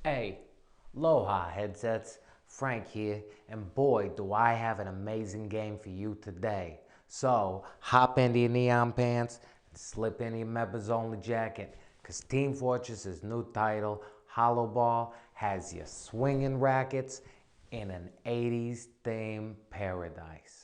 Hey, aloha headsets, Frank here, and boy do I have an amazing game for you today. So, hop into your neon pants and slip into your members only jacket, cause Team Fortress's new title, HoloBall, has you swinging rackets in an 80s themed paradise.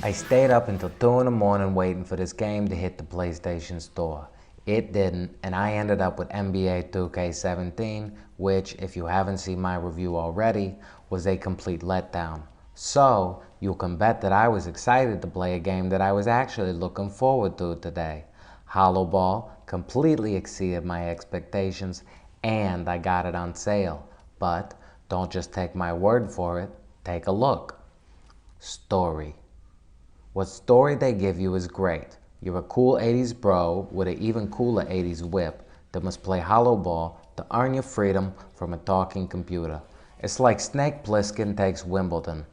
I stayed up until 2 in the morning waiting for this game to hit the PlayStation Store. It didn't, and I ended up with NBA 2K17, which, if you haven't seen my review already, was a complete letdown. So, you can bet that I was excited to play a game that I was actually looking forward to today. HoloBall completely exceeded my expectations, and I got it on sale. But don't just take my word for it, take a look. Story. What story they give you is great. You're a cool 80s bro with an even cooler 80s whip that must play HoloBall to earn your freedom from a talking computer. It's like Snake Plissken takes Wimbledon.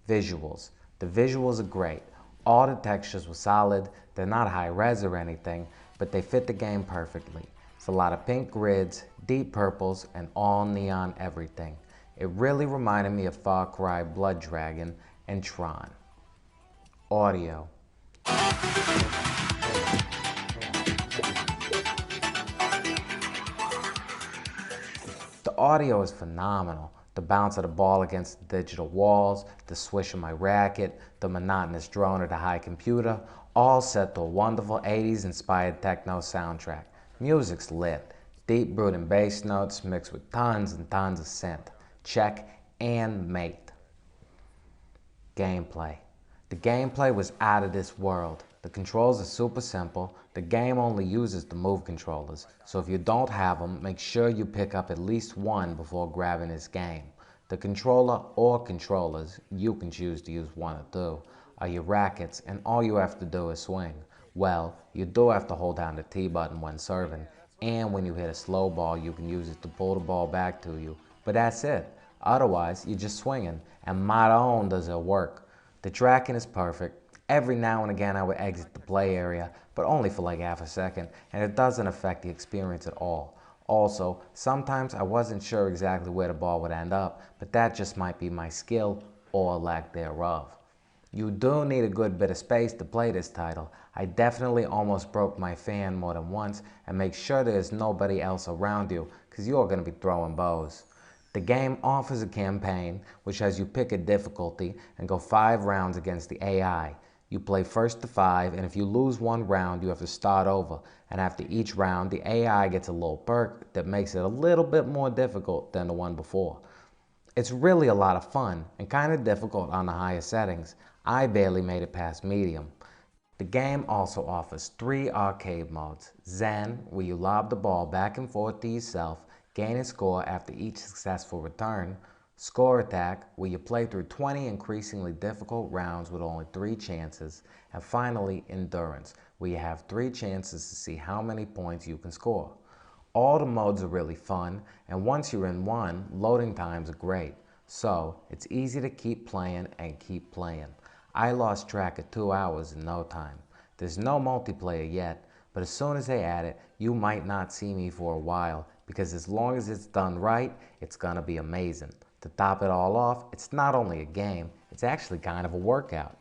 Visuals. The visuals are great. All the textures were solid. They're not high res or anything, but they fit the game perfectly. It's a lot of pink grids, deep purples, and all neon everything. It really reminded me of Far Cry Blood Dragon and Tron. Audio. The audio is phenomenal. The bounce of the ball against the digital walls, the swish of my racket, the monotonous drone of the high computer, all set to a wonderful 80s inspired techno soundtrack. Music's lit. Deep brooding bass notes mixed with tons and tons of synth. Check and mate. Gameplay. The gameplay was out of this world. The controls are super simple. The game only uses the move controllers, so if you don't have them, make sure you pick up at least one before grabbing this game. The controller or controllers, you can choose to use one or two, are your rackets, and all you have to do is swing. Well, you do have to hold down the T button when serving, and when you hit a slow ball, you can use it to pull the ball back to you. But that's it. Otherwise, you're just swinging, and mighty does it work. The tracking is perfect. Every now and again I would exit the play area, but only for like half a second, and it doesn't affect the experience at all. Also, sometimes I wasn't sure exactly where the ball would end up, but that just might be my skill or lack thereof. You do need a good bit of space to play this title. I definitely almost broke my fan more than once, and make sure there's nobody else around you, because you're going to be throwing bows. The game offers a campaign, which has you pick a difficulty and go 5 rounds against the AI. You play first to 5, and if you lose one round, you have to start over. And after each round, the AI gets a little perk that makes it a little bit more difficult than the one before. It's really a lot of fun, and kind of difficult on the higher settings. I barely made it past medium. The game also offers 3 arcade modes. Zen, where you lob the ball back and forth to yourself, gain a score after each successful return. Score Attack, where you play through 20 increasingly difficult rounds with only 3 chances. And finally, Endurance, where you have 3 chances to see how many points you can score. All the modes are really fun, and once you're in one, loading times are great. So, it's easy to keep playing and keep playing. I lost track of 2 hours in no time. There's no multiplayer yet, but as soon as they add it, you might not see me for a while, because as long as it's done right, it's gonna be amazing. To top it all off, it's not only a game, it's actually kind of a workout.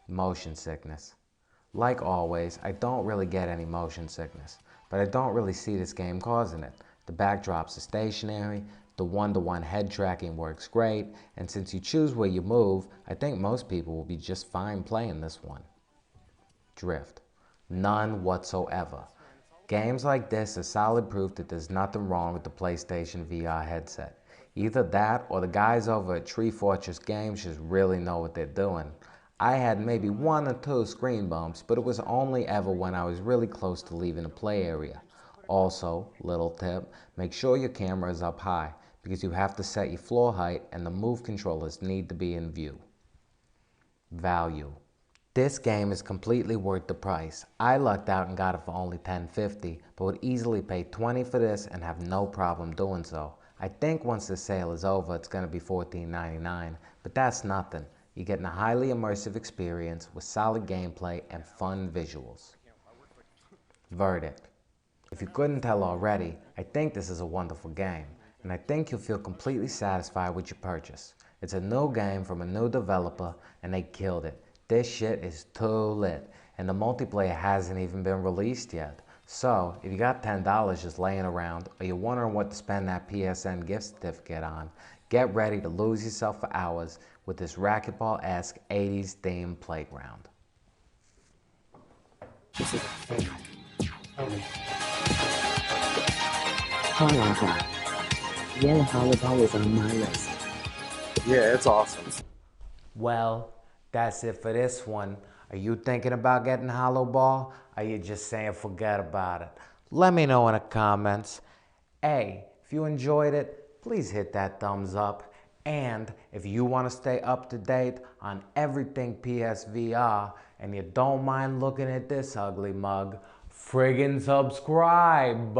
Motion sickness. Like always, I don't really get any motion sickness, but I don't really see this game causing it. The backdrops are stationary, the one-to-one head tracking works great, and since you choose where you move, I think most people will be just fine playing this one. Drift. None whatsoever. Games like this are solid proof that there's nothing wrong with the PlayStation VR headset. Either that or the guys over at Tree Fortress Games just really know what they're doing. I had maybe 1 or 2 screen bumps, but it was only ever when I was really close to leaving the play area. Also, little tip, make sure your camera is up high, because you have to set your floor height and the move controllers need to be in view. Value. This game is completely worth the price. I lucked out and got it for only $10.50, but would easily pay $20 for this and have no problem doing so. I think once the sale is over, it's going to be $14.99, but that's nothing. You're getting a highly immersive experience with solid gameplay and fun visuals. Verdict. If you couldn't tell already, I think this is a wonderful game, and I think you'll feel completely satisfied with your purchase. It's a new game from a new developer, and they killed it. This shit is too lit, and the multiplayer hasn't even been released yet. So, if you got $10 just laying around, or you're wondering what to spend that PSN gift certificate on, get ready to lose yourself for hours with this racquetball-esque 80s themed playground. This is a thing. HoloBall. Yeah, HoloBall is on my list. Yeah, it's awesome. Well, that's it for this one. Are you thinking about getting HoloBall? Or are you just saying forget about it? Let me know in the comments. Hey, if you enjoyed it, please hit that thumbs up. And if you want to stay up to date on everything PSVR and you don't mind looking at this ugly mug, friggin' subscribe!